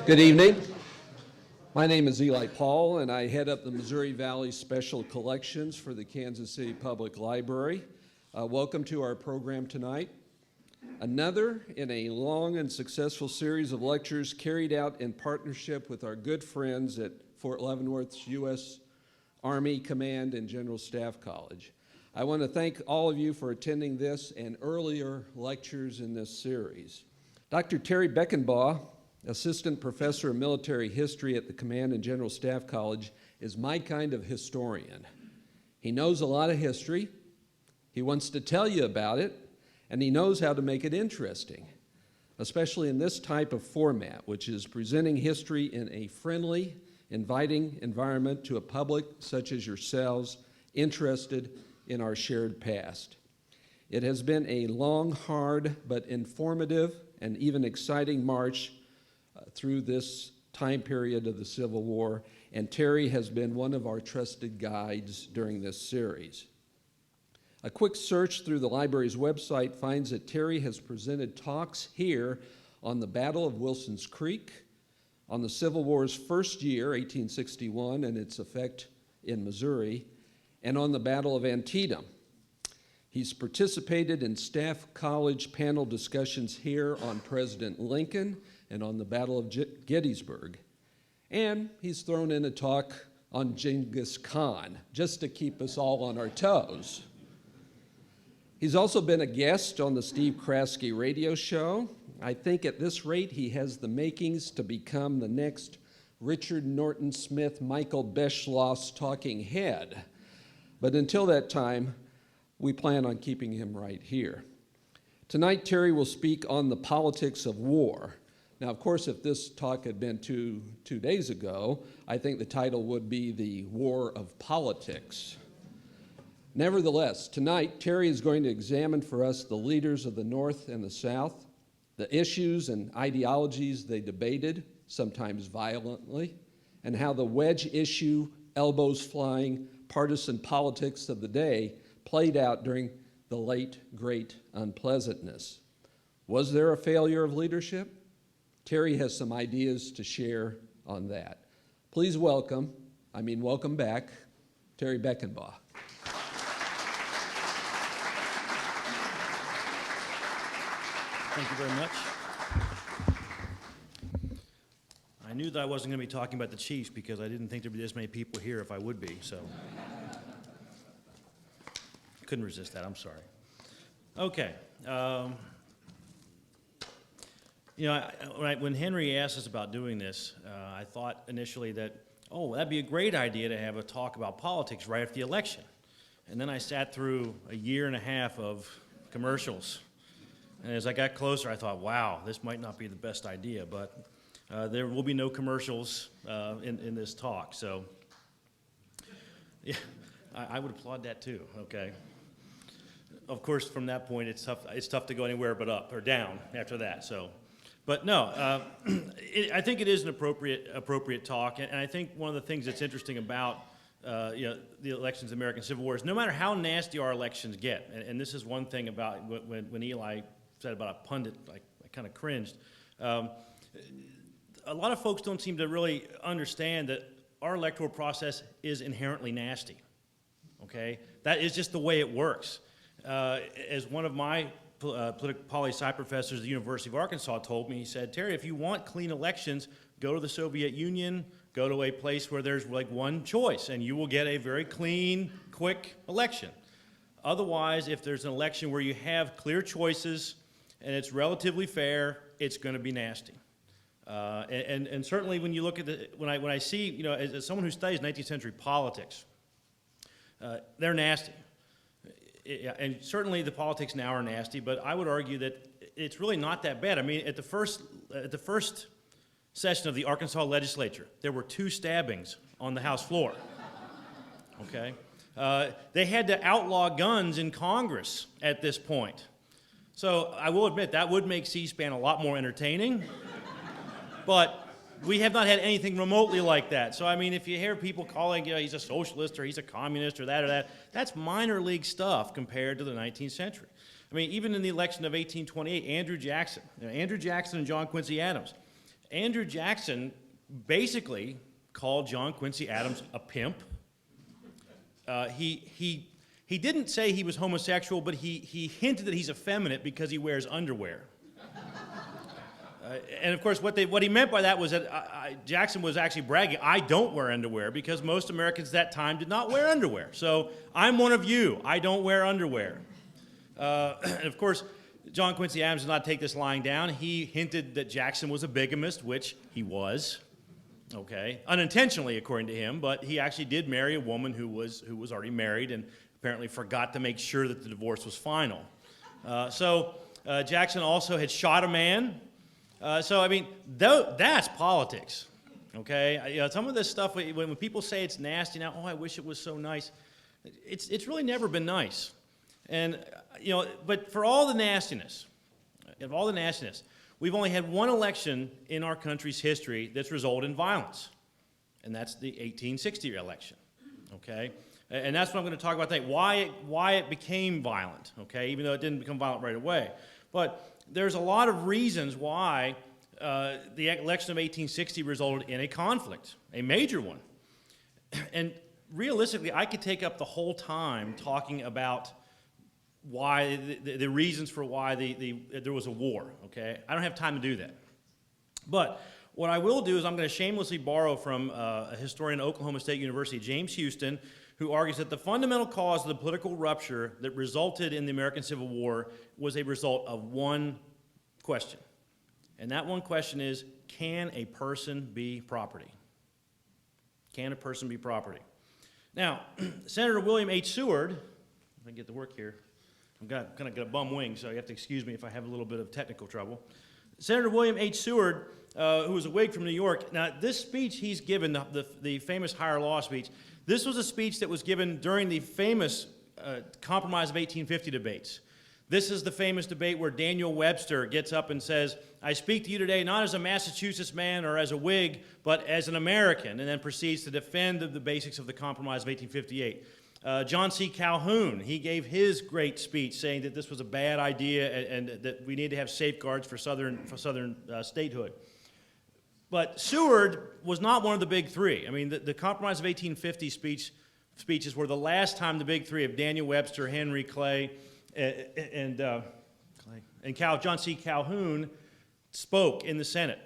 Good evening. My name is Eli Paul, and I head up the Missouri Valley Special Collections for the Kansas City Public Library. Welcome to our program tonight. Another in a long and successful series of lectures carried out in partnership with our good friends at Fort Leavenworth's U.S. Army Command and General Staff College. I want to thank all of you for attending this and earlier lectures in this series. Dr. Terry Beckenbaugh, Assistant Professor of Military History at the Command and General Staff College, is my kind of historian. He knows a lot of history, he wants to tell you about it, and he knows how to make it interesting, especially in this type of format, which is presenting history in a friendly, inviting environment to a public such as yourselves interested in our shared past. It has been a long, hard, but informative and even exciting march through this time period of the Civil War, and Terry has been one of our trusted guides during this series. A quick search through the library's website finds that Terry has presented talks here on the Battle of Wilson's Creek, on the Civil War's first year, 1861, and its effect in Missouri, and on the Battle of Antietam. He's participated in Staff College panel discussions here on President Lincoln and on the Battle of Gettysburg. And he's thrown in a talk on Genghis Khan, just to keep us all on our toes. He's also been a guest on the Steve Kraske radio show. I think at this rate he has the makings to become the next Richard Norton Smith, Michael Beschloss talking head. But until that time, we plan on keeping him right here. Tonight, Terry will speak on the politics of war. Now, of course, if this talk had been two days ago, I think the title would be The War of Politics. Nevertheless, tonight, Terry is going to examine for us the leaders of the North and the South, the issues and ideologies they debated, sometimes violently, and how the wedge issue, elbows flying, partisan politics of the day played out during the late, great unpleasantness. Was there a failure of leadership? Terry has some ideas to share on that. Please welcome back, Terry Beckenbaugh. Thank you very much. I knew that I wasn't going to be talking about the Chiefs because I didn't think there'd be this many people here if I would be, so. Couldn't resist that, I'm sorry. Okay. When Henry asked us about doing this, I thought initially that, that'd be a great idea to have a talk about politics right after the election. And then I sat through a year and a half of commercials. And as I got closer, I thought, wow, this might not be the best idea, but there will be no commercials in this talk. So, yeah, I would applaud that too, okay? Of course, from that point, it's tough to go anywhere but up or down after that. So, but no, I think it is an appropriate talk, and I think one of the things that's interesting about the elections in the American Civil War is no matter how nasty our elections get, and this is one thing about when Eli said about a pundit, I kind of cringed. A lot of folks don't seem to really understand that our electoral process is inherently nasty. Okay, that is just the way it works. As one of my political poli-sci professors at the University of Arkansas told me, he said, Terry, if you want clean elections, go to the Soviet Union, go to a place where there's like one choice, and you will get a very clean, quick election. Otherwise, if there's an election where you have clear choices and it's relatively fair, it's going to be nasty. And certainly when you look at when I see, as someone who studies 19th century politics, they're nasty. And certainly the politics now are nasty, but I would argue that it's really not that bad. I mean, at the first session of the Arkansas legislature, there were 2 stabbings on the House floor. Okay? They had to outlaw guns in Congress at this point. So I will admit that would make C-SPAN a lot more entertaining, but we have not had anything remotely like that. So, I mean, if you hear people calling, he's a socialist or he's a communist or that, that's minor league stuff compared to the 19th century. I mean, even in the election of 1828, Andrew Jackson and John Quincy Adams, Andrew Jackson basically called John Quincy Adams a pimp. He didn't say he was homosexual, but he hinted that he's effeminate because he wears underwear. And of course, what he meant by that was that Jackson was actually bragging, I don't wear underwear, because most Americans at that time did not wear underwear. So I'm one of you. I don't wear underwear. And of course, John Quincy Adams did not take this lying down. He hinted that Jackson was a bigamist, which he was, okay, unintentionally according to him, but he actually did marry a woman who was already married and apparently forgot to make sure that the divorce was final. Jackson also had shot a man. So I mean, that's politics, okay? Some of this stuff, when people say it's nasty now, oh, I wish it was so nice. It's really never been nice. And, but for all the nastiness, we've only had one election in our country's history that's resulted in violence, and that's the 1860 election, okay? And that's what I'm going to talk about today, why it became violent, okay, even though it didn't become violent right away. But there's a lot of reasons why the election of 1860 resulted in a conflict, a major one. And realistically, I could take up the whole time talking about why the reasons for why there was a war, okay? I don't have time to do that. But what I will do is I'm going to shamelessly borrow from a historian at Oklahoma State University, James Houston, who argues that the fundamental cause of the political rupture that resulted in the American Civil War was a result of one question. And that one question is, can a person be property? Can a person be property? Now, Senator William H. Seward, if I can get to work here, I'm kind of got a bum wing, so you have to excuse me if I have a little bit of technical trouble. Senator William H. Seward, who was a Whig from New York, now this speech he's given, the famous higher law speech, this was a speech that was given during the famous Compromise of 1850 debates. This is the famous debate where Daniel Webster gets up and says, I speak to you today not as a Massachusetts man or as a Whig, but as an American, and then proceeds to defend the basics of the Compromise of 1858. John C. Calhoun, he gave his great speech saying that this was a bad idea and that we need to have safeguards for Southern statehood. But Seward was not one of the big three. I mean, the Compromise of 1850 speeches were the last time the big three of Daniel Webster, Henry Clay, and John C. Calhoun spoke in the Senate.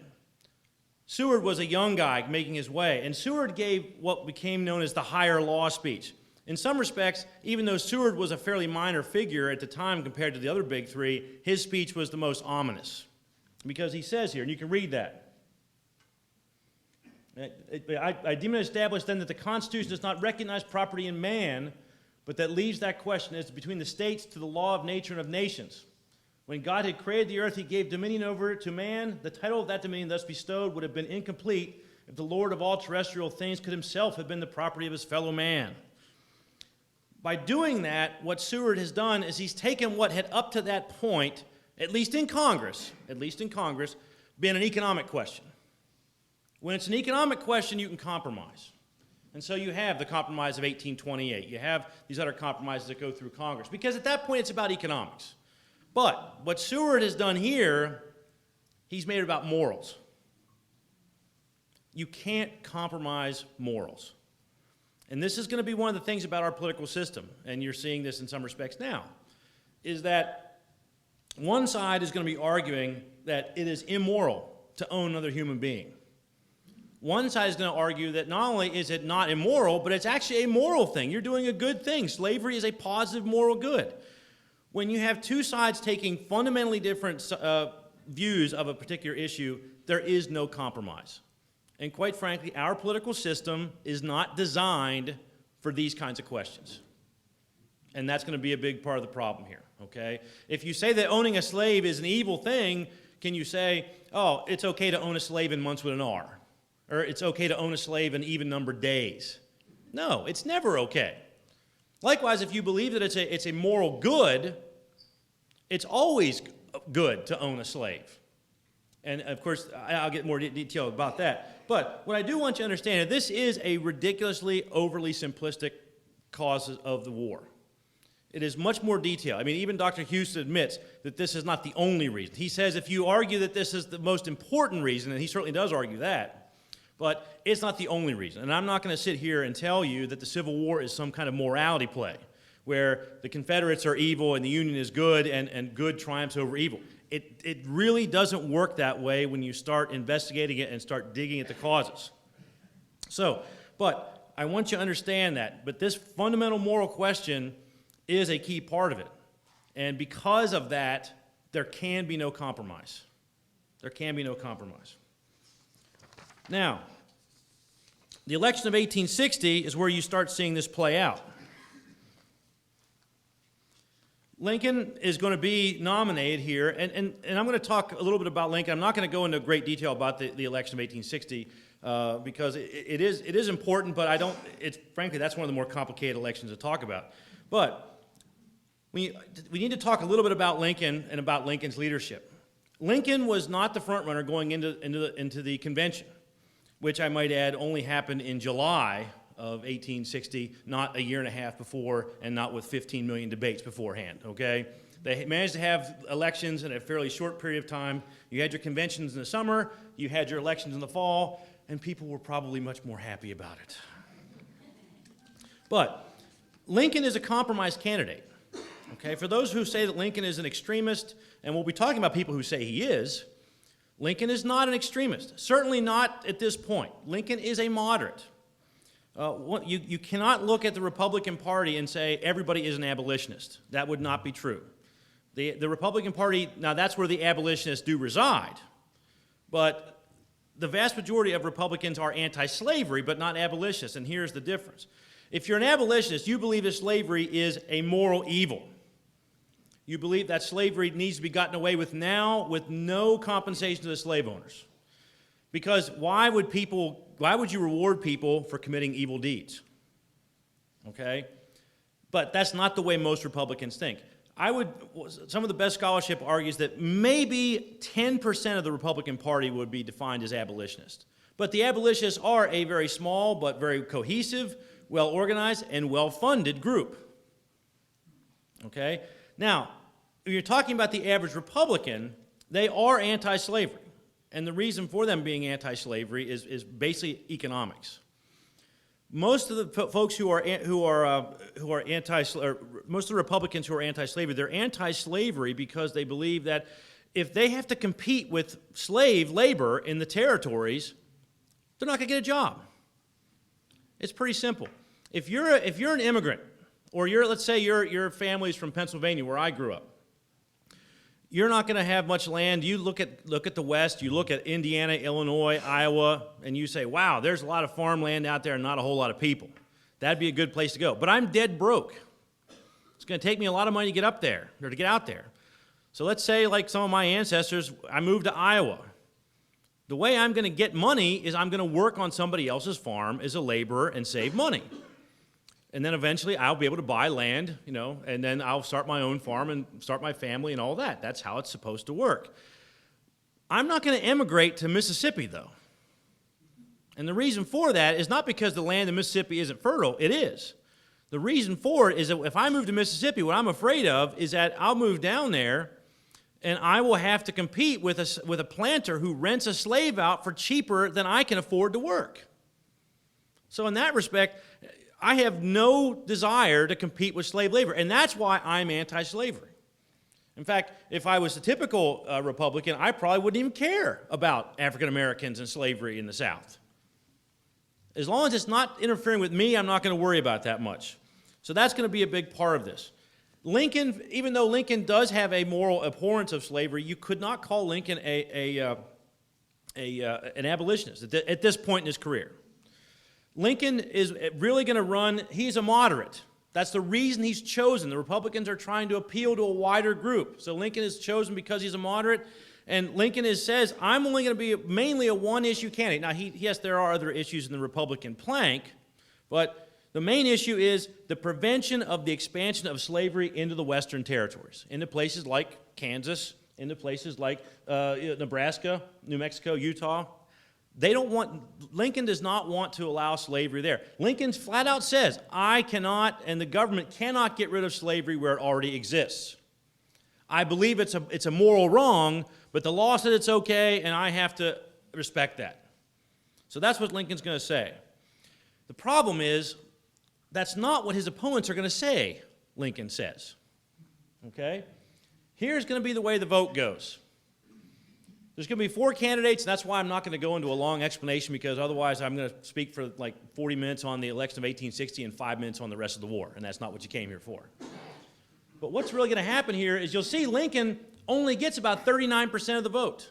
Seward was a young guy making his way, and Seward gave what became known as the higher law speech. In some respects, even though Seward was a fairly minor figure at the time compared to the other big three, his speech was the most ominous. Because he says here, and you can read that, I deem it established then that the Constitution does not recognize property in man, but that leaves that question as between the states to the law of nature and of nations. When God had created the earth, he gave dominion over it to man. The title of that dominion thus bestowed would have been incomplete if the Lord of all terrestrial things could himself have been the property of his fellow man. By doing that, what Seward has done is he's taken what had up to that point, at least in Congress, been an economic question. When it's an economic question, you can compromise. And so you have the Compromise of 1828. You have these other compromises that go through Congress. Because at that point, it's about economics. But what Seward has done here, he's made it about morals. You can't compromise morals. And this is going to be one of the things about our political system, and you're seeing this in some respects now, is that one side is going to be arguing that it is immoral to own another human being. One side is going to argue that not only is it not immoral, but it's actually a moral thing. You're doing a good thing. Slavery is a positive moral good. When you have two sides taking fundamentally different views of a particular issue, there is no compromise. And quite frankly, our political system is not designed for these kinds of questions. And that's going to be a big part of the problem here, okay? If you say that owning a slave is an evil thing, can you say, oh, it's okay to own a slave in months with an R? Or it's okay to own a slave in even-numbered days? No, it's never okay. Likewise, if you believe that it's a moral good, it's always good to own a slave. And, of course, I'll get more detail about that. But what I do want you to understand is this is a ridiculously overly simplistic cause of the war. It is much more detailed. I mean, even Dr. Houston admits that this is not the only reason. He says if you argue that this is the most important reason, and he certainly does argue that, but it's not the only reason. And I'm not going to sit here and tell you that the Civil War is some kind of morality play, where the Confederates are evil and the Union is good, and good triumphs over evil. It really doesn't work that way when you start investigating it and start digging at the causes. So, but I want you to understand that. But this fundamental moral question is a key part of it. And because of that, there can be no compromise. There can be no compromise. Now, the election of 1860 is where you start seeing this play out. Lincoln is going to be nominated here, and I'm going to talk a little bit about Lincoln. I'm not going to go into great detail about the election of 1860 because it is important, but frankly, that's one of the more complicated elections to talk about. But we need to talk a little bit about Lincoln and about Lincoln's leadership. Lincoln was not the front runner going into the convention, which I might add only happened in July of 1860, not a year and a half before, and not with 15 million debates beforehand, okay? They managed to have elections in a fairly short period of time. You had your conventions in the summer, you had your elections in the fall, and people were probably much more happy about it. But Lincoln is a compromise candidate, okay? For those who say that Lincoln is an extremist, and we'll be talking about people who say he is, Lincoln is not an extremist, certainly not at this point. Lincoln is a moderate. You cannot look at the Republican Party and say everybody is an abolitionist. That would not be true. The Republican Party, now that's where the abolitionists do reside, but the vast majority of Republicans are anti-slavery, but not abolitionists, and here's the difference. If you're an abolitionist, you believe that slavery is a moral evil. You believe that slavery needs to be gotten away with now with no compensation to the slave owners. Because why would you reward people for committing evil deeds? Okay? But that's not the way most Republicans think. Some of the best scholarship argues that maybe 10% of the Republican Party would be defined as abolitionist. But the abolitionists are a very small but very cohesive, well-organized, and well-funded group. Okay? Now, if you're talking about the average Republican, they are anti-slavery. And the reason for them being anti-slavery is basically economics. Most of the folks who are most of the Republicans who are anti-slavery, they're anti-slavery because they believe that if they have to compete with slave labor in the territories, they're not going to get a job. It's pretty simple. If you're an immigrant, or let's say your family's from Pennsylvania, where I grew up, you're not going to have much land. You look at the West, you look at Indiana, Illinois, Iowa, and you say, wow, there's a lot of farmland out there and not a whole lot of people. That'd be a good place to go. But I'm dead broke. It's going to take me a lot of money to get up there, or to get out there. So let's say, like some of my ancestors, I moved to Iowa. The way I'm going to get money is I'm going to work on somebody else's farm as a laborer and save money. And then eventually I'll be able to buy land, and then I'll start my own farm and start my family and all that. That's how it's supposed to work. I'm not going to emigrate to Mississippi, though. And the reason for that is not because the land in Mississippi isn't fertile. It is. The reason for it is that if I move to Mississippi, what I'm afraid of is that I'll move down there and I will have to compete with a planter who rents a slave out for cheaper than I can afford to work. So in that respect, I have no desire to compete with slave labor, and that's why I'm anti-slavery. In fact, if I was a typical Republican, I probably wouldn't even care about African Americans and slavery in the South. As long as it's not interfering with me, I'm not going to worry about that much. So that's going to be a big part of this. Lincoln, even though Lincoln does have a moral abhorrence of slavery, you could not call Lincoln an abolitionist at this point in his career. Lincoln is really going to run, he's a moderate. That's the reason he's chosen. The Republicans are trying to appeal to a wider group. So Lincoln is chosen because he's a moderate, and Lincoln says, I'm only going to be mainly a one-issue candidate. Now, yes, there are other issues in the Republican plank, but the main issue is the prevention of the expansion of slavery into the Western territories, into places like Kansas, into places like Nebraska, New Mexico, Utah. Lincoln does not want to allow slavery there. Lincoln flat out says, I cannot, and the government cannot get rid of slavery where it already exists. I believe it's a moral wrong, but the law said it's okay, and I have to respect that. So that's what Lincoln's going to say. The problem is, that's not what his opponents are going to say, Lincoln says. Okay? Here's going to be the way the vote goes. There's going to be 4 candidates, and that's why I'm not going to go into a long explanation, because otherwise I'm going to speak for like 40 minutes on the election of 1860 and 5 minutes on the rest of the war, and that's not what you came here for. But what's really going to happen here is you'll see Lincoln only gets about 39% of the vote.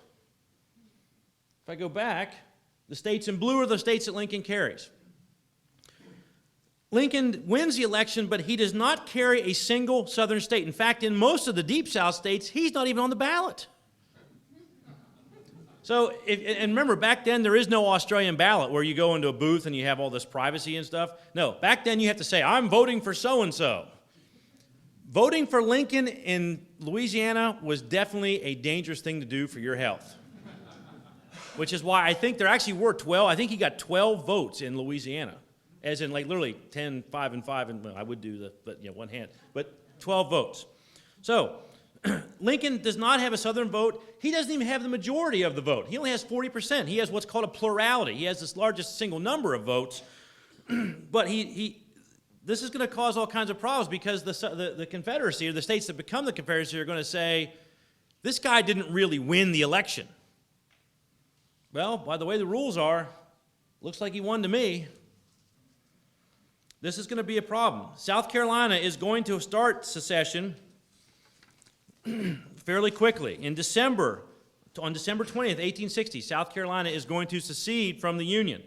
If I go back, the states in blue are the states that Lincoln carries. Lincoln wins the election, but he does not carry a single southern state. In fact, in most of the deep south states, he's not even on the ballot. So, and remember, back then there is no Australian ballot where you go into a booth and you have all this privacy and stuff. No, back then you have to say, I'm voting for so-and-so. Voting for Lincoln in Louisiana was definitely a dangerous thing to do for your health. Which is why I think there actually were 12, I think he got 12 votes in Louisiana. As in like literally 10, 5, and 5, and well, I would do one hand, but 12 votes. So, Lincoln does not have a southern vote. He doesn't even have the majority of the vote. He only has 40%. He has what's called a plurality. He has this largest single number of votes, but this is going to cause all kinds of problems, because the Confederacy, or the states that become the Confederacy, are going to say, this guy didn't really win the election. Well, by the way the rules are, looks like he won to me. This is going to be a problem. South Carolina is going to start secession fairly quickly. On December 20th, 1860, South Carolina is going to secede from the Union.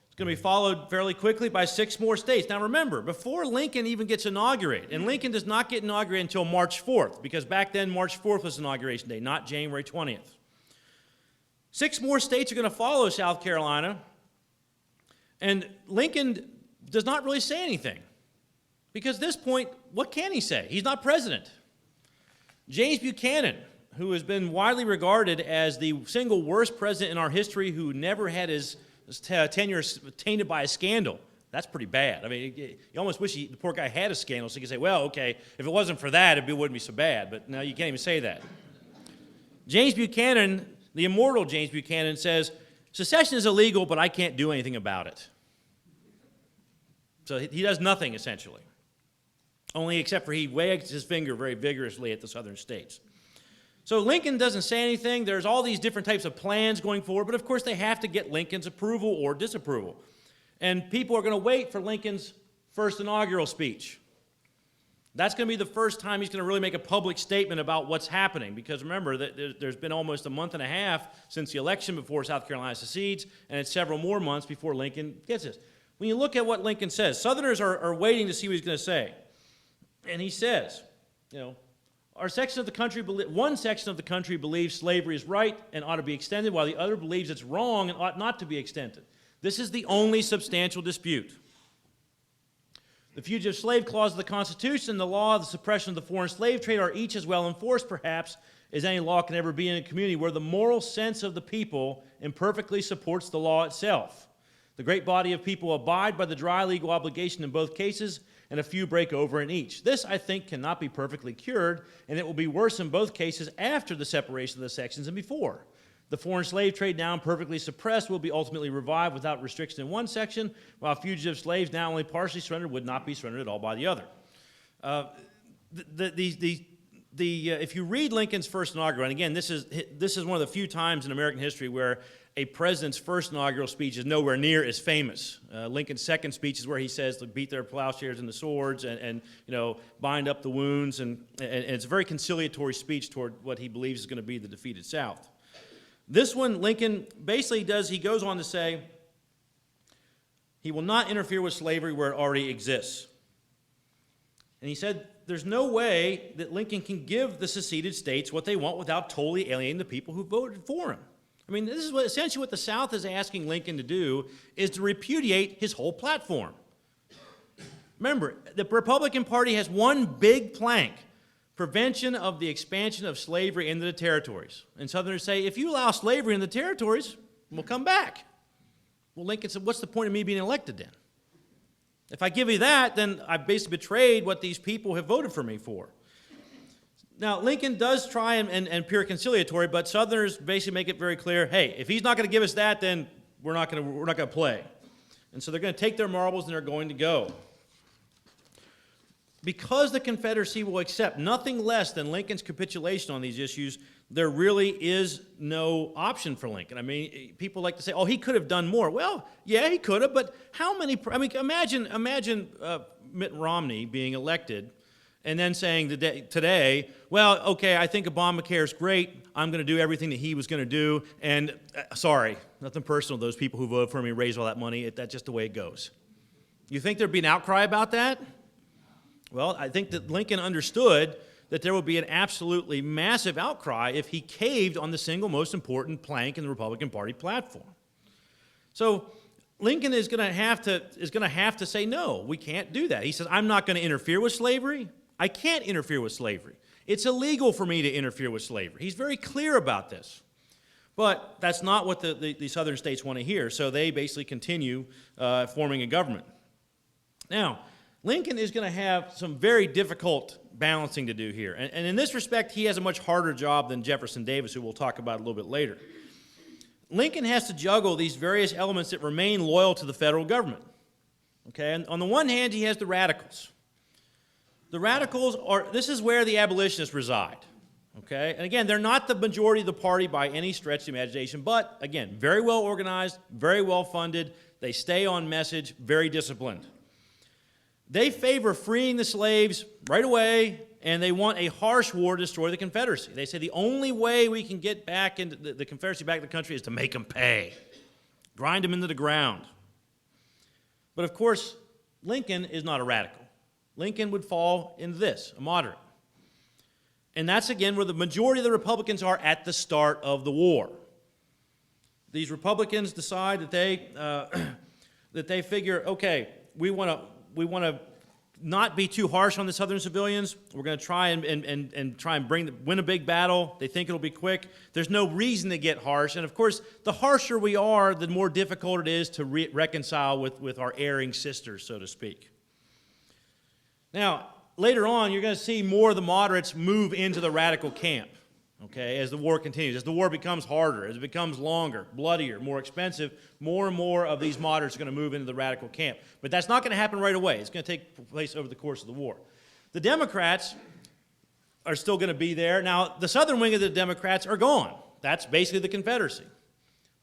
It's going to be followed fairly quickly by 6 more states. Now remember, before Lincoln even gets inaugurated, and Lincoln does not get inaugurated until March 4th, because back then March 4th was inauguration day, not January 20th. 6 more states are going to follow South Carolina, and Lincoln does not really say anything. Because at this point, what can he say? He's not president. James Buchanan, who has been widely regarded as the single worst president in our history, who never had his tenure tainted by a scandal. That's pretty bad. I mean, you almost wish the poor guy had a scandal so you could say, well, okay, if it wasn't for that, it wouldn't be so bad. But now you can't even say that. James Buchanan, the immortal James Buchanan, says, secession is illegal, but I can't do anything about it. So he does nothing, essentially. Only except for he wags his finger very vigorously at the southern states. So Lincoln doesn't say anything. There's all these different types of plans going forward, but of course they have to get Lincoln's approval or disapproval. And people are going to wait for Lincoln's first inaugural speech. That's going to be the first time he's going to really make a public statement about what's happening, because remember that there's been almost a month and a half since the election before South Carolina secedes, and it's several more months before Lincoln gets this. When you look at what Lincoln says, Southerners are waiting to see what he's going to say. And he says, one section of the country believes slavery is right and ought to be extended, while the other believes it's wrong and ought not to be extended. This is the only substantial dispute. The Fugitive Slave Clause of the Constitution, the law of the suppression of the foreign slave trade are each as well enforced, perhaps, as any law can ever be in a community where the moral sense of the people imperfectly supports the law itself. The great body of people abide by the dry legal obligation in both cases, and a few break over in each. This, I think, cannot be perfectly cured, and it will be worse in both cases after the separation of the sections than before. The foreign slave trade, now imperfectly suppressed, will be ultimately revived without restriction in one section, while fugitive slaves, now only partially surrendered, would not be surrendered at all by the other. If you read Lincoln's first inaugural, and again, this is one of the few times in American history where a president's first inaugural speech is nowhere near as famous. Lincoln's second speech is where he says to beat their plowshares into swords and bind up the wounds, and it's a very conciliatory speech toward what he believes is going to be the defeated South. This one, Lincoln basically he goes on to say, he will not interfere with slavery where it already exists. And he said, there's no way that Lincoln can give the seceded states what they want without totally alienating the people who voted for him. I mean, this is essentially what the South is asking Lincoln to do, is to repudiate his whole platform. Remember, the Republican Party has one big plank: prevention of the expansion of slavery into the territories. And Southerners say, if you allow slavery in the territories, We'll come back. Well, Lincoln said, what's the point of me being elected then? If I give you that, then I've basically betrayed what these people have voted for me for. Now, Lincoln does try and appear conciliatory, but Southerners basically make it very clear, hey, if he's not going to give us that, then we're not going to play. And so they're going to take their marbles and they're going to go. Because the Confederacy will accept nothing less than Lincoln's capitulation on these issues, there really is no option for Lincoln. I mean, people like to say, oh, he could have done more. Well, yeah, he could have, but how many, I mean, imagine Mitt Romney being elected and then saying today, well, okay, I think Obamacare is great. I'm going to do everything that he was going to do. And sorry, nothing personal. Those people who voted for me raised all that money. That's just the way it goes. You think there'd be an outcry about that? Well, I think that Lincoln understood that there would be an absolutely massive outcry if he caved on the single most important plank in the Republican Party platform. So Lincoln is going to have to say, no, we can't do that. He says, I'm not going to interfere with slavery. I can't interfere with slavery. It's illegal for me to interfere with slavery. He's very clear about this. But that's not what the southern states want to hear, so they basically continue forming a government. Now, Lincoln is going to have some very difficult balancing to do here. And in this respect, he has a much harder job than Jefferson Davis, who we'll talk about a little bit later. Lincoln has to juggle these various elements that remain loyal to the federal government. Okay? And on the one hand, he has the radicals. The radicals this is where the abolitionists reside. Okay? And again, they're not the majority of the party by any stretch of the imagination, but again, very well organized, very well funded. They stay on message, very disciplined. They favor freeing the slaves right away, and they want a harsh war to destroy the Confederacy. They say the only way we can get back into the Confederacy back in the country is to make them pay, grind them into the ground. But of course, Lincoln is not a radical. Lincoln would fall into this, a moderate. And that's, again, where the majority of the Republicans are at the start of the war. These Republicans decide that they figure, okay, we want to not be too harsh on the Southern civilians. We're going to try and try and win a big battle. They think it'll be quick. There's no reason to get harsh. And of course, the harsher we are, the more difficult it is to reconcile with our erring sisters, so to speak. Now, later on, you're going to see more of the moderates move into the radical camp, okay, as the war continues. As the war becomes harder, as it becomes longer, bloodier, more expensive, more and more of these moderates are going to move into the radical camp. But that's not going to happen right away. It's going to take place over the course of the war. The Democrats are still going to be there. Now, the southern wing of the Democrats are gone. That's basically the Confederacy.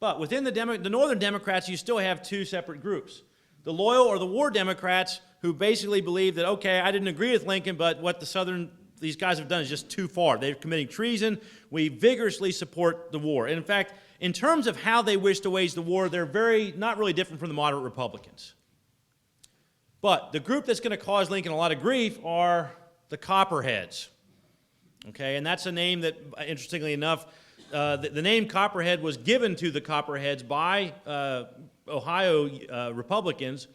But within the northern Democrats, you still have two separate groups. The loyal or the war Democrats, who basically believe that, okay, I didn't agree with Lincoln, but what these guys have done is just too far. They're committing treason. We vigorously support the war. And in fact, in terms of how they wish to wage the war, they're not really different from the moderate Republicans. But the group that's going to cause Lincoln a lot of grief are the Copperheads. Okay, and that's a name that, interestingly enough, the name Copperhead was given to the Copperheads by Ohio Republicans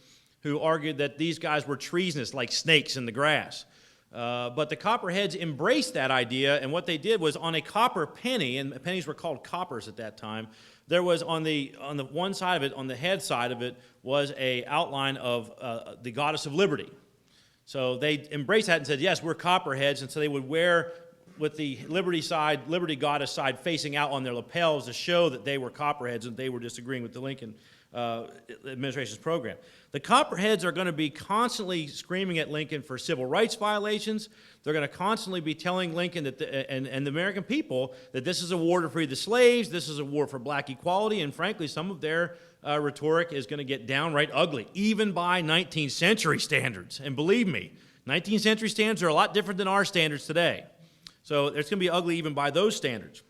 who argued that these guys were treasonous like snakes in the grass. But the Copperheads embraced that idea, and what they did was on a copper penny, and pennies were called coppers at that time, there was on the one side of it, on the head side of it, was a outline of the goddess of liberty. So they embraced that and said, yes, we're Copperheads, and so they would wear with the liberty goddess side facing out on their lapels to show that they were Copperheads and they were disagreeing with the Lincoln administration's program. The Copperheads are going to be constantly screaming at Lincoln for civil rights violations. They're going to constantly be telling Lincoln that and the American people that this is a war to free the slaves, this is a war for black equality, and frankly, some of their rhetoric is going to get downright ugly, even by 19th century standards. And believe me, 19th century standards are a lot different than our standards today. So it's going to be ugly even by those standards.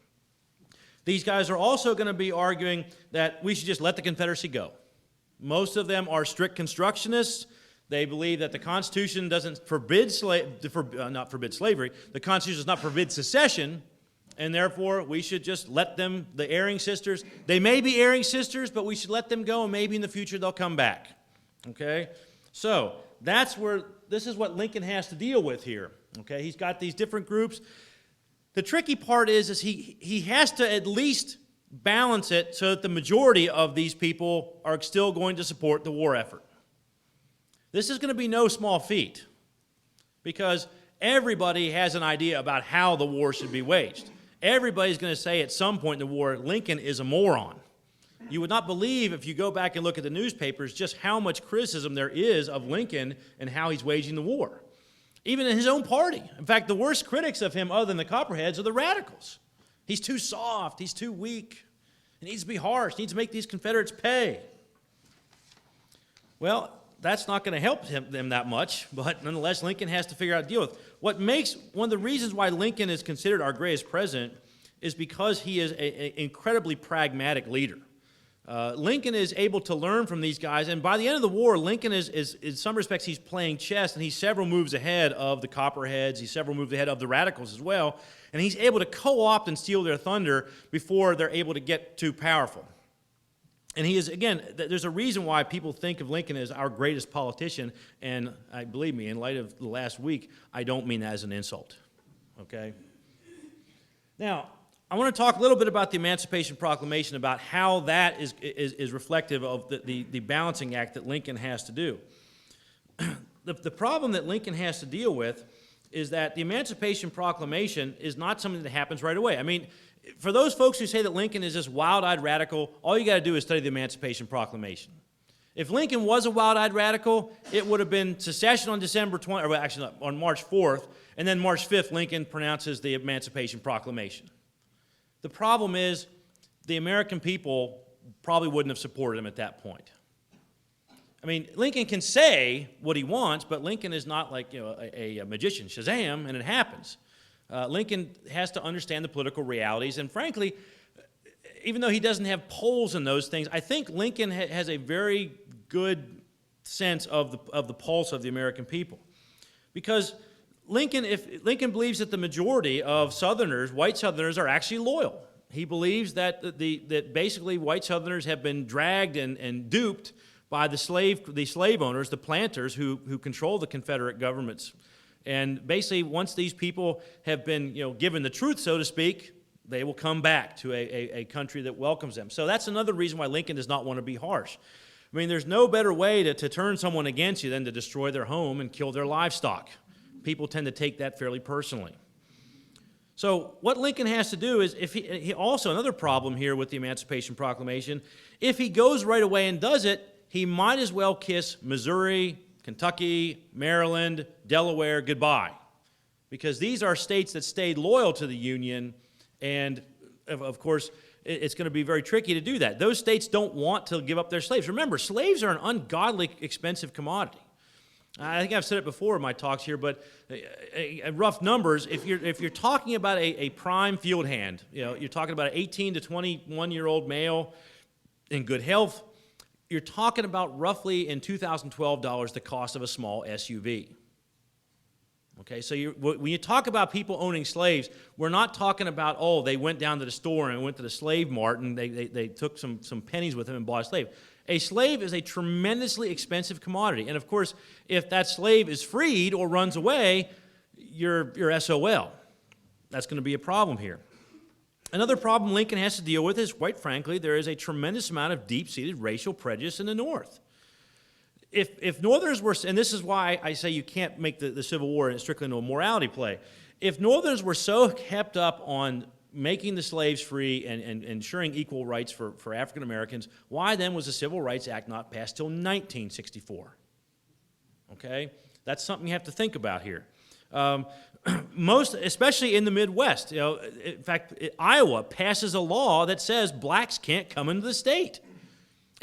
These guys are also going to be arguing that we should just let the Confederacy go. Most of them are strict constructionists. They believe that the Constitution doesn't not forbid slavery. The Constitution does not forbid secession, and therefore we should just let them, the erring sisters, they may be erring sisters, but we should let them go, and maybe in the future they'll come back. Okay? So this is what Lincoln has to deal with here. Okay? He's got these different groups. The tricky part is he has to at least balance it so that the majority of these people are still going to support the war effort. This is going to be no small feat, because everybody has an idea about how the war should be waged. Everybody's going to say at some point in the war, Lincoln is a moron. You would not believe, if you go back and look at the newspapers, just how much criticism there is of Lincoln and how he's waging the war. Even in his own party. In fact, the worst critics of him, other than the Copperheads, are the radicals. He's too soft. He's too weak. He needs to be harsh. He needs to make these Confederates pay. Well, that's not going to help them that much, but nonetheless, Lincoln has to figure out how to deal with. One of the reasons why Lincoln is considered our greatest president is because he is an incredibly pragmatic leader. Lincoln is able to learn from these guys, and by the end of the war, Lincoln is in some respects, he's playing chess, and he's several moves ahead of the Copperheads, he's several moves ahead of the radicals as well, and he's able to co-opt and steal their thunder before they're able to get too powerful. And he is, again, there's a reason why people think of Lincoln as our greatest politician, and believe me, in light of the last week, I don't mean that as an insult, okay? Now, I want to talk a little bit about the Emancipation Proclamation, about how that is reflective of the balancing act that Lincoln has to do. The problem that Lincoln has to deal with is that the Emancipation Proclamation is not something that happens right away. I mean, for those folks who say that Lincoln is this wild-eyed radical, all you got to do is study the Emancipation Proclamation. If Lincoln was a wild-eyed radical, it would have been secession on December 20, or actually on March 4th, and then March 5th, Lincoln pronounces the Emancipation Proclamation. The problem is the American people probably wouldn't have supported him at that point. I mean, Lincoln can say what he wants, but Lincoln is not like, you know, a magician, Shazam, and it happens. Lincoln has to understand the political realities, and frankly, even though he doesn't have polls in those things, I think Lincoln has a very good sense of the pulse of the American people. Because Lincoln believes that the majority of Southerners, white Southerners, are actually loyal. He believes that that basically white Southerners have been dragged and duped by the slave owners, the planters who control the Confederate governments. And basically, once these people have been, you know, given the truth, so to speak, they will come back to a country that welcomes them. So that's another reason why Lincoln does not want to be harsh. I mean, there's no better way to turn someone against you than to destroy their home and kill their livestock. People tend to take that fairly personally. So what Lincoln has to do is, if he also, another problem here with the Emancipation Proclamation, if he goes right away and does it, he might as well kiss Missouri, Kentucky, Maryland, Delaware goodbye, because these are states that stayed loyal to the Union, and of course, it's going to be very tricky to do that. Those states don't want to give up their slaves. Remember, slaves are an ungodly expensive commodity. I think I've said it before in my talks here, but rough numbers, if you're talking about a prime field hand, you know, you're talking about an 18 to 21-year-old male in good health, you're talking about roughly in 2012 dollars the cost of a small SUV. Okay, so when you talk about people owning slaves, we're not talking about, oh, they went down to the store and went to the slave mart and they took some pennies with them and bought a slave. A slave is a tremendously expensive commodity. And of course, if that slave is freed or runs away, you're SOL. That's going to be a problem here. Another problem Lincoln has to deal with is, quite frankly, there is a tremendous amount of deep-seated racial prejudice in the North. If Northerners were, and this is why I say you can't make the Civil War strictly into a morality play, if Northerners were so kept up on making the slaves free and ensuring equal rights for African Americans, why then was the Civil Rights Act not passed till 1964? Okay? That's something you have to think about here. Especially in the Midwest, you know, in fact, Iowa passes a law that says blacks can't come into the state.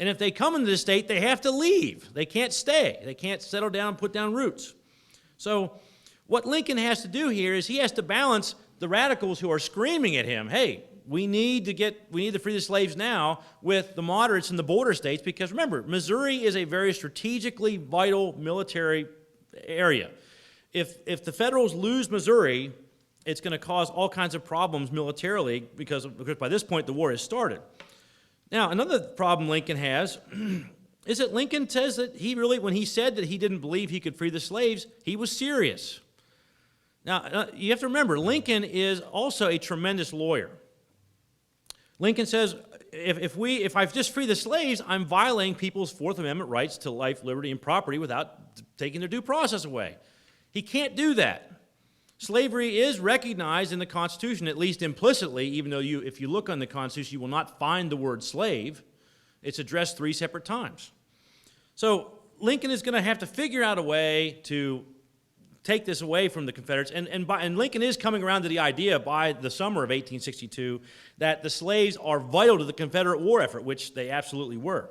And if they come into the state, they have to leave. They can't stay. They can't settle down and put down roots. So what Lincoln has to do here is he has to balance the radicals who are screaming at him, hey, we need to free the slaves now, with the moderates in the border states, because remember, Missouri is a very strategically vital military area. If the Federals lose Missouri, it's going to cause all kinds of problems militarily, because by this point the war has started. Now, another problem Lincoln has is that Lincoln says that when he said that he didn't believe he could free the slaves, he was serious. Now, you have to remember, Lincoln is also a tremendous lawyer. Lincoln says, if I just free the slaves, I'm violating people's Fourth Amendment rights to life, liberty, and property without taking their due process away. He can't do that. Slavery is recognized in the Constitution, at least implicitly, even though if you look on the Constitution, you will not find the word slave. It's addressed 3 separate times. So Lincoln is going to have to figure out a way to take this away from the Confederates. And Lincoln is coming around to the idea by the summer of 1862 that the slaves are vital to the Confederate war effort, which they absolutely were.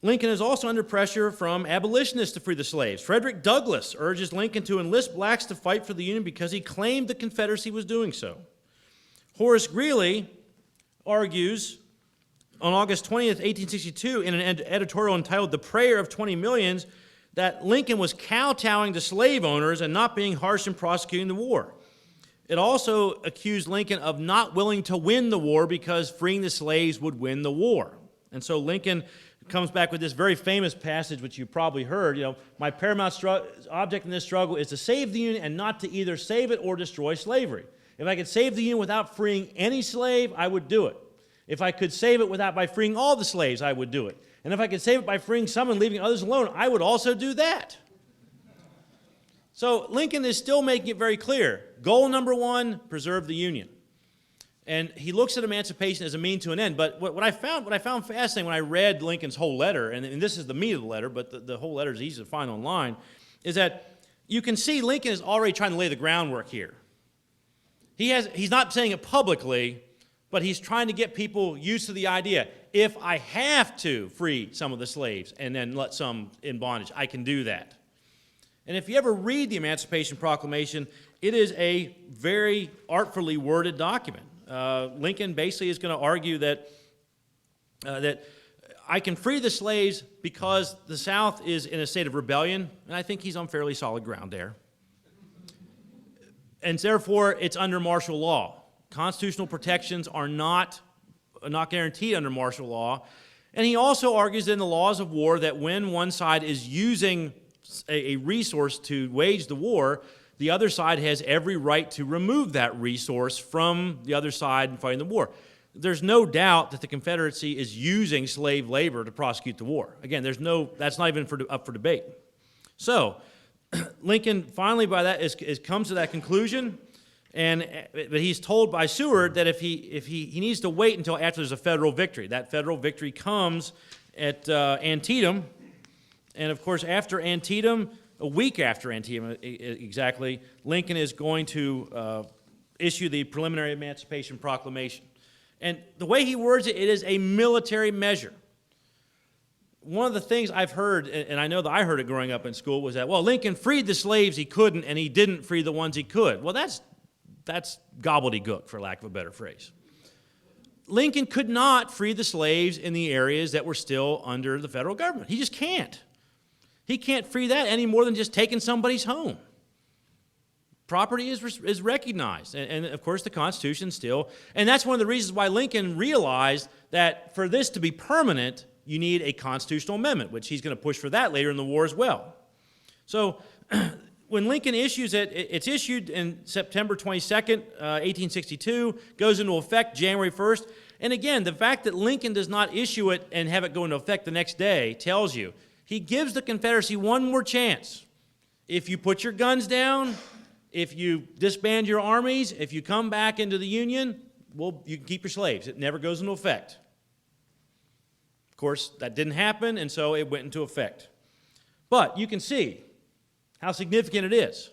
Lincoln is also under pressure from abolitionists to free the slaves. Frederick Douglass urges Lincoln to enlist blacks to fight for the Union because he claimed the Confederacy was doing so. Horace Greeley argues on August 20th, 1862, in an editorial entitled "The Prayer of 20 Millions," that Lincoln was kowtowing to slave owners and not being harsh in prosecuting the war. It also accused Lincoln of not willing to win the war because freeing the slaves would win the war. And so Lincoln comes back with this very famous passage, which you probably heard, my paramount object in this struggle is to save the Union and not to either save it or destroy slavery. If I could save the Union without freeing any slave, I would do it. If I could save it by freeing all the slaves, I would do it. And if I could save it by freeing some and leaving others alone, I would also do that. So Lincoln is still making it very clear. Goal number 1, preserve the Union. And he looks at emancipation as a mean to an end. But what I found fascinating when I read Lincoln's whole letter, and this is the meat of the letter, but the whole letter is easy to find online, is that you can see Lincoln is already trying to lay the groundwork here. He's not saying it publicly, but he's trying to get people used to the idea. If I have to free some of the slaves and then let some in bondage, I can do that. And if you ever read the Emancipation Proclamation, it is a very artfully worded document. Lincoln basically is going to argue that I can free the slaves because the South is in a state of rebellion, and I think he's on fairly solid ground there. And therefore, it's under martial law. Constitutional protections are not guaranteed under martial law. And he also argues in the laws of war that when one side is using a resource to wage the war, the other side has every right to remove that resource from the other side in fighting the war. There's no doubt that the Confederacy is using slave labor to prosecute the war. Again, that's not even up for debate. So Lincoln finally by that comes to that conclusion, but he's told by Seward that if he needs to wait until after there's a federal victory. That federal victory comes at Antietam, and of course after Antietam, a week after Antietam exactly, Lincoln is going to issue the preliminary Emancipation Proclamation. And the way he words it, it is a military measure. One of the things I've heard, and I know that I heard it growing up in school, was that, well, Lincoln freed the slaves he couldn't, and he didn't free the ones he could. Well, that's gobbledygook, for lack of a better phrase. Lincoln could not free the slaves in the areas that were still under the federal government. He just can't. He can't free that any more than just taking somebody's home. Property is recognized, and of course the Constitution still, and that's one of the reasons why Lincoln realized that for this to be permanent, you need a constitutional amendment, which he's going to push for that later in the war as well. So when Lincoln issues it, it's issued in September 22nd, 1862, goes into effect January 1st, and again, the fact that Lincoln does not issue it and have it go into effect the next day tells you he gives the Confederacy one more chance. If you put your guns down, if you disband your armies, if you come back into the Union, well, you can keep your slaves. It never goes into effect. Of course, that didn't happen, and so it went into effect. But you can see how significant it is.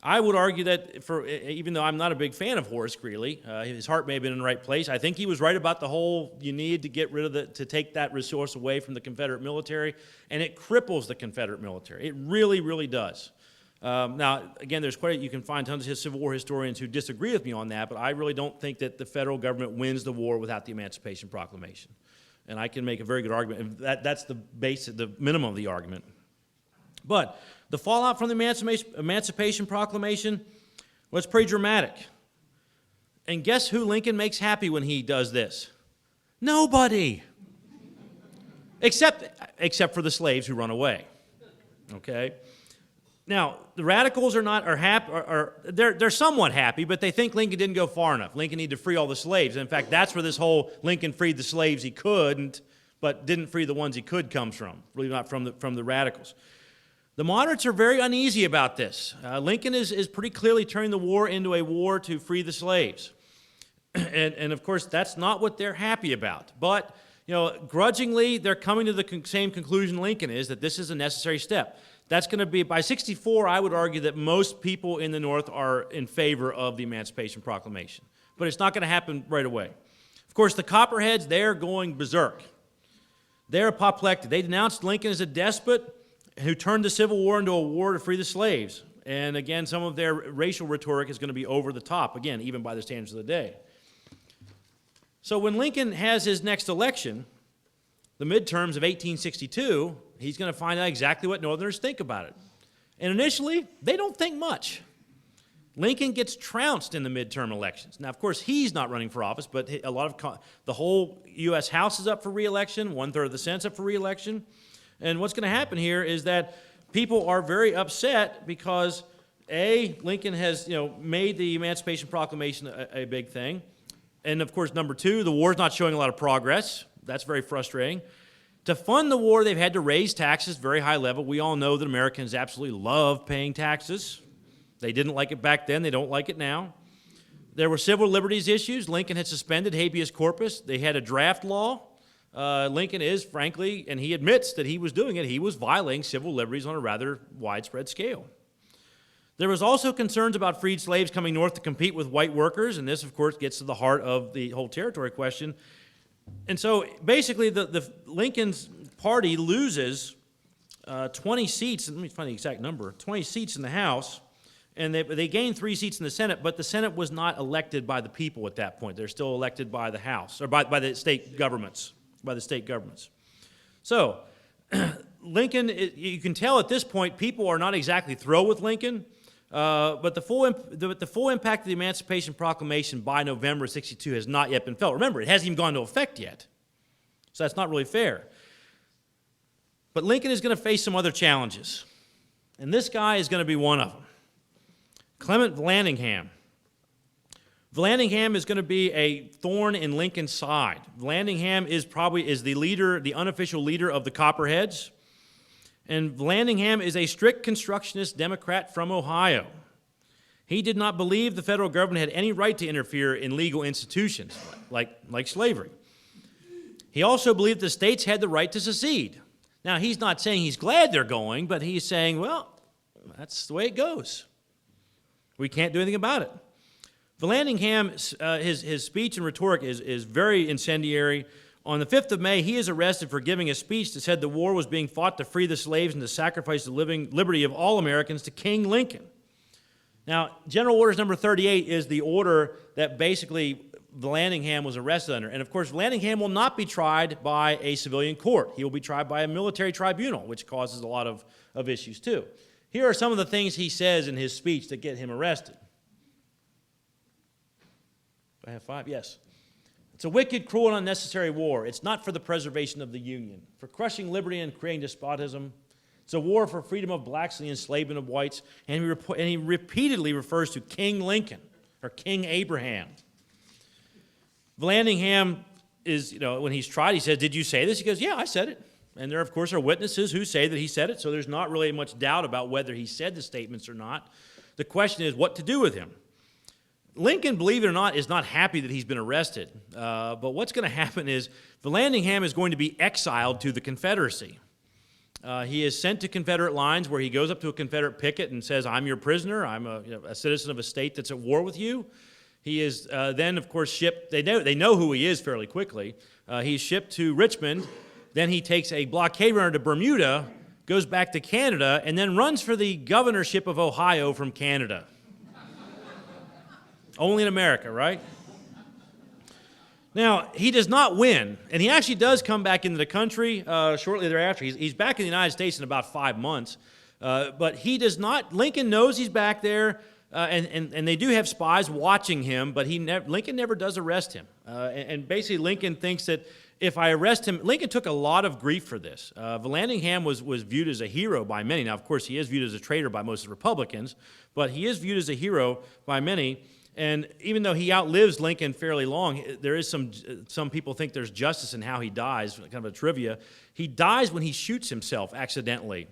I would argue that, even though I'm not a big fan of Horace Greeley, his heart may have been in the right place. I think he was right about the whole, you need to get rid of to take that resource away from the Confederate military, and it cripples the Confederate military. It really, really does. Now, again, you can find tons of Civil War historians who disagree with me on that, but I really don't think that the federal government wins the war without the Emancipation Proclamation. And I can make a very good argument. That's the minimum of the argument. But the fallout from the Emancipation Proclamation was pretty dramatic. And guess who Lincoln makes happy when he does this? Nobody. Except for the slaves who run away. Okay? Now, the radicals they're somewhat happy, but they think Lincoln didn't go far enough. Lincoln needed to free all the slaves. In fact, that's where this whole Lincoln freed the slaves he couldn't, but didn't free the ones he could comes from, really not from the radicals. The moderates are very uneasy about this. Lincoln is pretty clearly turning the war into a war to free the slaves. And of course, that's not what they're happy about. But, grudgingly, they're coming to the same conclusion Lincoln is, that this is a necessary step. That's going to be, by 64, I would argue that most people in the North are in favor of the Emancipation Proclamation. But it's not going to happen right away. Of course, the Copperheads, they're going berserk. They're apoplectic. They denounced Lincoln as a despot who turned the Civil War into a war to free the slaves. And again, some of their racial rhetoric is going to be over the top, again, even by the standards of the day. So when Lincoln has his next election, the midterms of 1862, he's going to find out exactly what Northerners think about it. And initially, they don't think much. Lincoln gets trounced in the midterm elections. Now, of course, he's not running for office, but the whole U.S. House is up for re-election, 1/3 of the Senate's up for re-election. And what's going to happen here is that people are very upset because, A, Lincoln has made the Emancipation Proclamation a big thing. And, of course, number two, the war's not showing a lot of progress. That's very frustrating. To fund the war, they've had to raise taxes, very high level. We all know that Americans absolutely love paying taxes. They didn't like it back then. They don't like it now. There were civil liberties issues. Lincoln had suspended habeas corpus. They had a draft law. Lincoln is, frankly, and he admits that he was doing it, he was violating civil liberties on a rather widespread scale. There was also concerns about freed slaves coming north to compete with white workers, and this, of course, gets to the heart of the whole territory question. And so, basically, the Lincoln's party loses 20 seats, let me find the exact number, 20 seats in the House, and they gained 3 seats in the Senate, but the Senate was not elected by the people at that point. They're still elected by the House, or by the state governments, So, Lincoln, you can tell at this point, people are not exactly thrilled with Lincoln, but the full impact of the Emancipation Proclamation by November of 62 has not yet been felt. Remember, it hasn't even gone into effect yet, so that's not really fair. But Lincoln is going to face some other challenges, and this guy is going to be one of them. Clement Laningham. Laningham is going to be a thorn in Lincoln's side. Laningham is the leader, the unofficial leader of the Copperheads. And Laningham is a strict constructionist Democrat from Ohio. He did not believe the federal government had any right to interfere in legal institutions, like slavery. He also believed the states had the right to secede. Now, he's not saying he's glad they're going, but he's saying, well, that's the way it goes. We can't do anything about it. Laningham, his speech and rhetoric is very incendiary. On the 5th of May, he is arrested for giving a speech that said the war was being fought to free the slaves and to sacrifice the liberty of all Americans to King Lincoln. Now, General Orders number 38 is the order that basically Laningham was arrested under. And of course, Laningham will not be tried by a civilian court. He will be tried by a military tribunal, which causes a lot of issues too. Here are some of the things he says in his speech that get him arrested. Do I have 5? Yes. It's a wicked, cruel, and unnecessary war. It's not for the preservation of the Union, for crushing liberty and creating despotism. It's a war for freedom of blacks and the enslavement of whites. And he repeatedly refers to King Lincoln or King Abraham. Laningham is, when he's tried, he says, "Did you say this?" He goes, "Yeah, I said it." And there, of course, are witnesses who say that he said it, so there's not really much doubt about whether he said the statements or not. The question is what to do with him. Lincoln, believe it or not, is not happy that he's been arrested. But what's going to happen is Laningham is going to be exiled to the Confederacy. He is sent to Confederate lines where he goes up to a Confederate picket and says, "I'm your prisoner. I'm a citizen of a state that's at war with you." He is then, of course, shipped. They know who he is fairly quickly. He's shipped to Richmond. Then he takes a blockade runner to Bermuda, goes back to Canada, and then runs for the governorship of Ohio from Canada. Only in America, right? Now, he does not win, and he actually does come back into the country shortly thereafter. He's back in the United States in about 5 months, but he does not. Lincoln knows he's back there, and they do have spies watching him, but Lincoln never does arrest him. And basically, Lincoln thinks that if I arrest him, Lincoln took a lot of grief for this. Laningham was viewed as a hero by many. Now, of course, he is viewed as a traitor by most Republicans, but he is viewed as a hero by many. And even though he outlives Lincoln fairly long, there is some people think there's justice in how he dies, kind of a trivia. He dies when he shoots himself accidentally.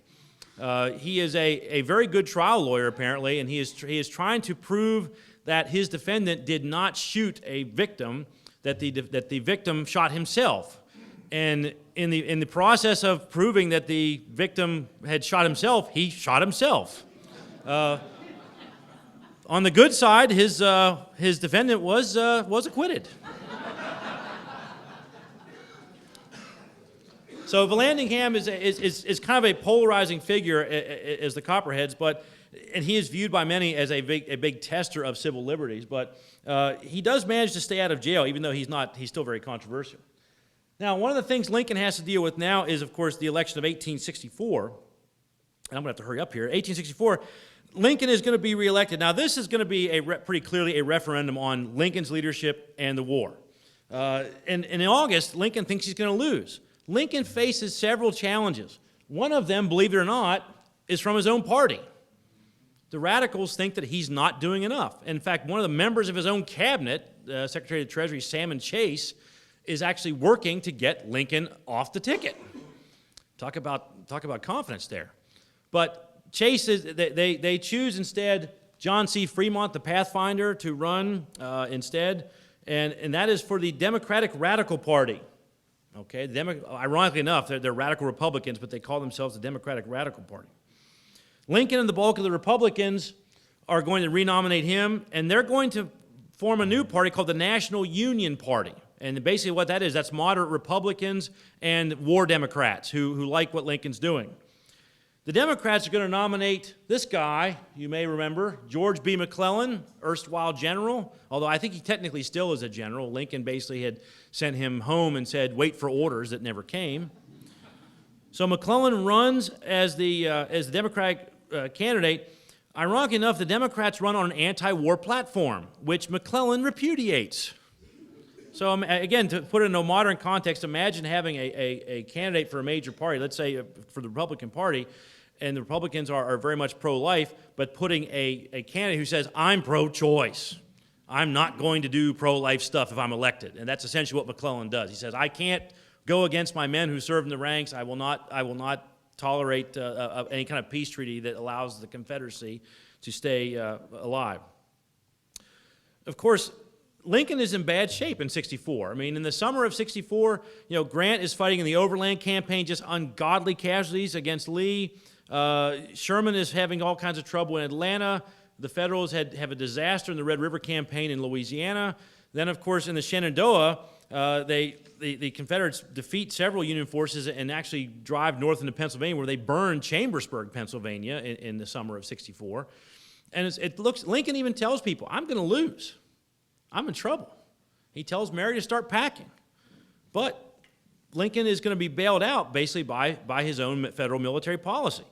He is a very good trial lawyer, apparently, and he is trying to prove that his defendant did not shoot a victim, that the victim shot himself. And in the process of proving that the victim had shot himself, he shot himself. On the good side, his defendant was acquitted. So Laningham is kind of a polarizing figure as the Copperheads, and he is viewed by many as a big tester of civil liberties. But he does manage to stay out of jail, even though he's still very controversial. Now, one of the things Lincoln has to deal with now is, of course, the election of 1864. And I'm going to have to hurry up here. 1864. Lincoln is going to be reelected. Now, this is going to be pretty clearly a referendum on Lincoln's leadership and the war. And in August, Lincoln thinks he's going to lose. Lincoln faces several challenges. One of them, believe it or not, is from his own party. The radicals think that he's not doing enough. In fact, one of the members of his own cabinet, Secretary of the Treasury Salmon Chase, is actually working to get Lincoln off the ticket. Talk about confidence there. But Chase they choose instead John C. Fremont, the Pathfinder, to run instead, and that is for the Democratic Radical Party. Okay, ironically enough, they're radical Republicans, but they call themselves the Democratic Radical Party. Lincoln and the bulk of the Republicans are going to renominate him, and they're going to form a new party called the National Union Party. And basically what that is, that's moderate Republicans and war Democrats who like what Lincoln's doing. The Democrats are going to nominate this guy, you may remember, George B. McClellan, erstwhile general, although I think he technically still is a general. Lincoln basically had sent him home and said, wait for orders that never came. So McClellan runs as the Democratic candidate. Ironically enough, the Democrats run on an anti-war platform, which McClellan repudiates. So again, to put it in a modern context, imagine having a candidate for a major party, let's say for the Republican Party, and the Republicans are very much pro-life, but putting a candidate who says, I'm pro-choice. I'm not going to do pro-life stuff if I'm elected. And that's essentially what McClellan does. He says, I can't go against my men who serve in the ranks. I will not tolerate any kind of peace treaty that allows the Confederacy to stay alive. Of course, Lincoln is in bad shape in 64. I mean, in the summer of 64, Grant is fighting in the Overland Campaign, just ungodly casualties against Lee. Sherman is having all kinds of trouble in Atlanta. The Federals have a disaster in the Red River Campaign in Louisiana. Then, of course, in the Shenandoah, the Confederates defeat several Union forces and actually drive north into Pennsylvania, where they burn Chambersburg, Pennsylvania, in the summer of 64. And Lincoln even tells people, I'm going to lose. I'm in trouble. He tells Mary to start packing. But Lincoln is going to be bailed out basically by his own federal military policy.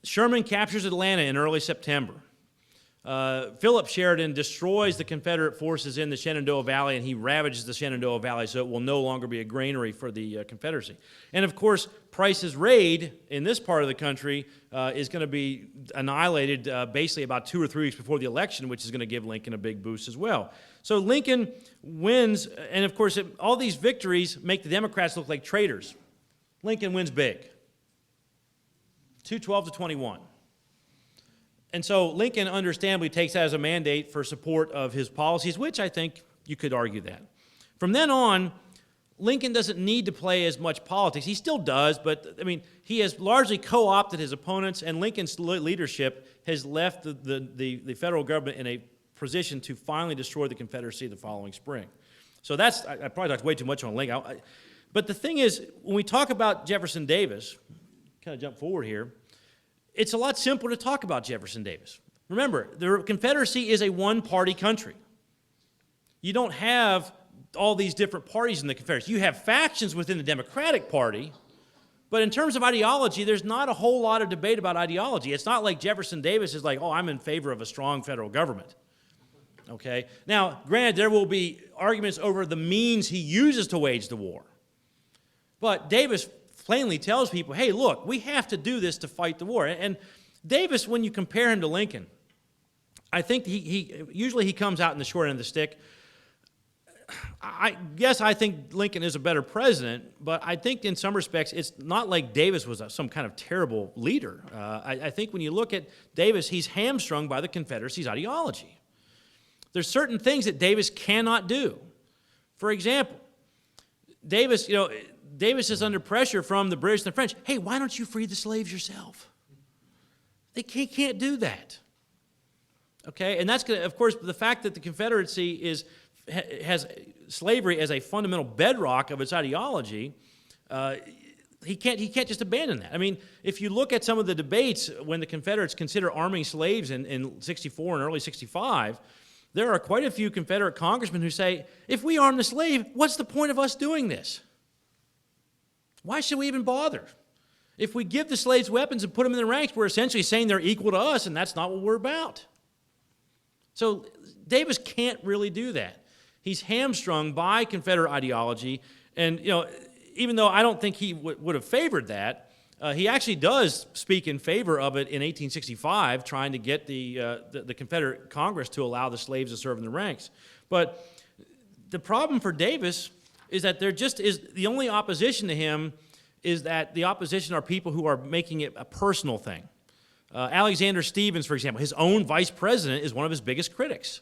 Sherman captures Atlanta in early September. Philip Sheridan destroys the Confederate forces in the Shenandoah Valley, and he ravages the Shenandoah Valley so it will no longer be a granary for the Confederacy. And of course, Price's raid in this part of the country is going to be annihilated basically about 2 or 3 weeks before the election, which is going to give Lincoln a big boost as well. So Lincoln wins, and of course, all these victories make the Democrats look like traitors. Lincoln wins big, 212-21. And so Lincoln understandably takes that as a mandate for support of his policies, which I think you could argue that. From then on, Lincoln doesn't need to play as much politics. He still does, but I mean, he has largely co-opted his opponents, and Lincoln's leadership has left the federal government in a position to finally destroy the Confederacy the following spring. So that's, I probably talked way too much on Lincoln. But the thing is, when we talk about Jefferson Davis, kind of jump forward here, it's a lot simpler to talk about Jefferson Davis. Remember, the Confederacy is a one-party country. You don't have all these different parties in the Confederacy. You have factions within the Democratic Party, but in terms of ideology, there's not a whole lot of debate about ideology. It's not like Jefferson Davis is like, oh, I'm in favor of a strong federal government. Okay? Now, granted, there will be arguments over the means he uses to wage the war. But Davis plainly tells people, hey, look, we have to do this to fight the war. And Davis, when you compare him to Lincoln, I think he usually comes out in the short end of the stick. I guess I think Lincoln is a better president, but I think in some respects it's not like Davis was some kind of terrible leader. I think when you look at Davis, he's hamstrung by the Confederacy's ideology. There's certain things that Davis cannot do. For example, Davis is under pressure from the British and the French. Hey, why don't you free the slaves yourself? They can't do that. Okay, and that's going to, of course, the fact that the Confederacy has slavery as a fundamental bedrock of its ideology. He can't just abandon that. I mean, if you look at some of the debates when the Confederates consider arming slaves in 64 and early 65, there are quite a few Confederate congressmen who say, if we arm the slave, what's the point of us doing this? Why should we even bother? If we give the slaves weapons and put them in the ranks, we're essentially saying they're equal to us, and that's not what we're about. So Davis can't really do that. He's hamstrung by Confederate ideology, and even though I don't think he would have favored that, he actually does speak in favor of it in 1865, trying to get the Confederate Congress to allow the slaves to serve in the ranks. But the problem for Davis is that there just is the only opposition to him is that the opposition are people who are making it a personal thing. Alexander Stephens, for example, his own vice president, is one of his biggest critics.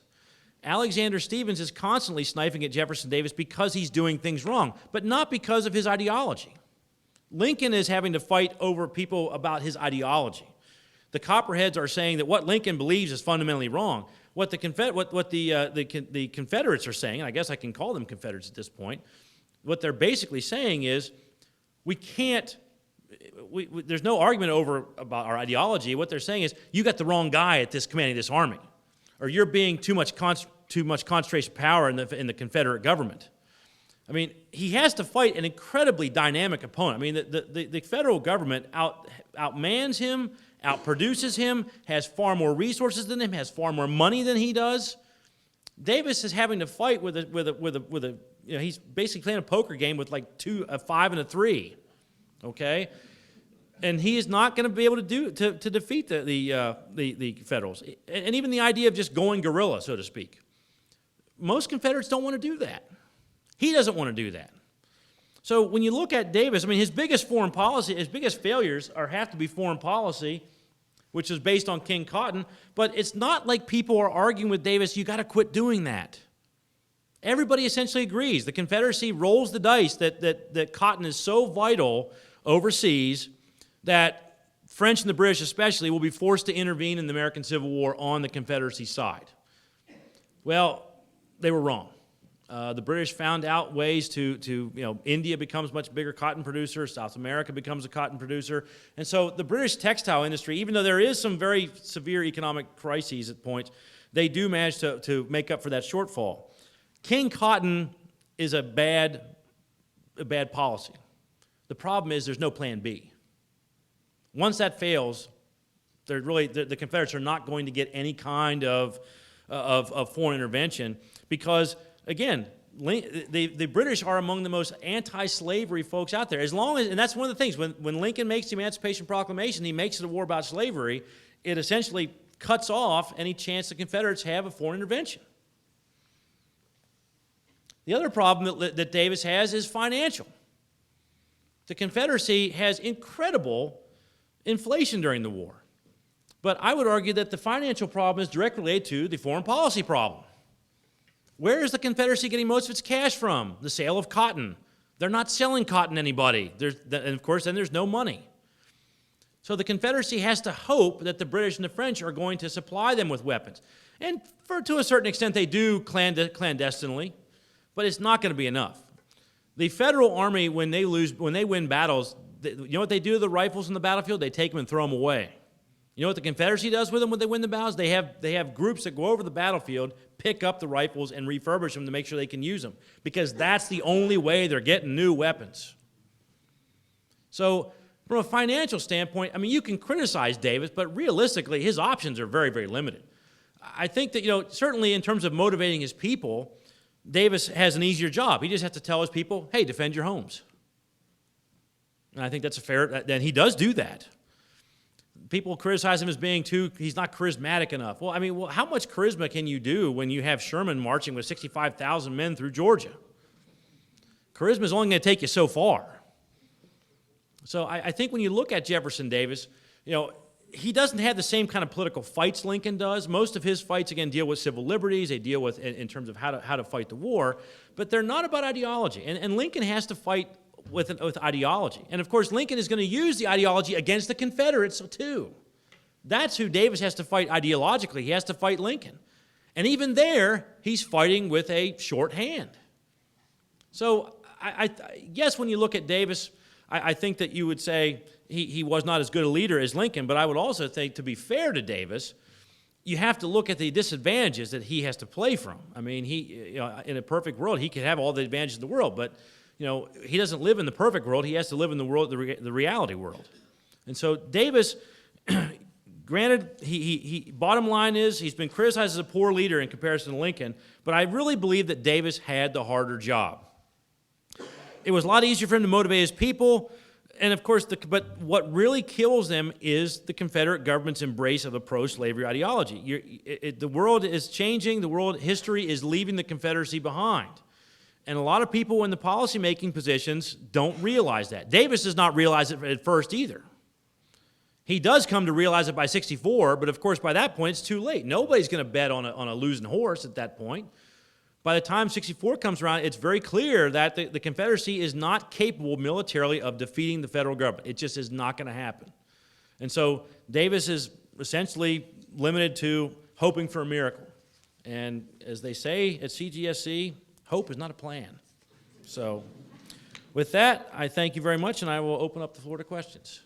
Alexander Stephens is constantly sniping at Jefferson Davis because he's doing things wrong, but not because of his ideology. Lincoln is having to fight over people about his ideology. The Copperheads are saying that what Lincoln believes is fundamentally wrong. What the Confederates are saying, and I guess I can call them Confederates at this point, what they're basically saying is there's no argument about our ideology. What they're saying is, you got the wrong guy at this commanding this army, or you're being too much concentration of power in the Confederate government. I mean, he has to fight an incredibly dynamic opponent. I mean, the federal government outmans him, outproduces him, has far more resources than him, has far more money than he does. Davis is having to fight with a he's basically playing a poker game with like a 5 and a 3, okay? And he is not going to be able to defeat the Federals. And even the idea of just going guerrilla, so to speak. Most Confederates don't want to do that. He doesn't want to do that. So when you look at Davis, I mean, his biggest foreign policy, his biggest failures have to be foreign policy, which is based on King Cotton. But it's not like people are arguing with Davis, you got to quit doing that. Everybody essentially agrees. The Confederacy rolls the dice that cotton is so vital overseas that French and the British especially will be forced to intervene in the American Civil War on the Confederacy side. Well, they were wrong. The British found out ways to India becomes a much bigger cotton producer, South America becomes a cotton producer, and so the British textile industry, even though there is some very severe economic crises at points, they do manage to make up for that shortfall. King Cotton is a bad policy. The problem is there's no plan B. Once that fails, the Confederates are not going to get any kind of foreign intervention because, again, the British are among the most anti-slavery folks out there. And that's one of the things, when Lincoln makes the Emancipation Proclamation, he makes it a war about slavery, it essentially cuts off any chance the Confederates have of foreign intervention. The other problem that Davis has is financial. The Confederacy has incredible inflation during the war. But I would argue that the financial problem is directly related to the foreign policy problem. Where is the Confederacy getting most of its cash from? The sale of cotton. They're not selling cotton to anybody. And of course, then there's no money. So the Confederacy has to hope that the British and the French are going to supply them with weapons. And to a certain extent, they do clandestinely, but it's not going to be enough. The Federal Army, when they win battles, you know what they do to the rifles on the battlefield? They take them and throw them away. You know what the Confederacy does with them when they win the battles? They have groups that go over the battlefield, pick up the rifles, and refurbish them to make sure they can use them, because that's the only way they're getting new weapons. So from a financial standpoint, I mean, you can criticize Davis, but realistically, his options are very, very limited. I think that, certainly in terms of motivating his people, Davis has an easier job. He just has to tell his people, hey, defend your homes. And I think that's a fair, and he does do that. People criticize him as being he's not charismatic enough. Well, I mean, how much charisma can you do when you have Sherman marching with 65,000 men through Georgia? Charisma is only going to take you so far. So I think when you look at Jefferson Davis, he doesn't have the same kind of political fights Lincoln does. Most of his fights, again, deal with civil liberties. They deal with in terms of how to fight the war, but they're not about ideology. And Lincoln has to fight with ideology. And of course, Lincoln is going to use the ideology against the Confederates too. That's who Davis has to fight ideologically. He has to fight Lincoln. And even there, he's fighting with a short hand. So yes, when you look at Davis, I think that you would say he was not as good a leader as Lincoln, but I would also think, to be fair to Davis, you have to look at the disadvantages that he has to play from. I mean, in a perfect world, he could have all the advantages in the world, but he doesn't live in the perfect world. He has to live in the world, the reality world. And so Davis, granted, he bottom line is he's been criticized as a poor leader in comparison to Lincoln, but I really believe that Davis had the harder job. It was a lot easier for him to motivate his people, and of course, but what really kills them is the Confederate government's embrace of the pro-slavery ideology. The world is changing. The world history is leaving the Confederacy behind. And a lot of people in the policymaking positions don't realize that. Davis does not realize it at first either. He does come to realize it by 64, but of course by that point it's too late. Nobody's going to bet on a losing horse at that point. By the time 64 comes around, it's very clear that the Confederacy is not capable militarily of defeating the federal government. It just is not going to happen. And so Davis is essentially limited to hoping for a miracle. And as they say at CGSC, hope is not a plan. So with that, I thank you very much, and I will open up the floor to questions.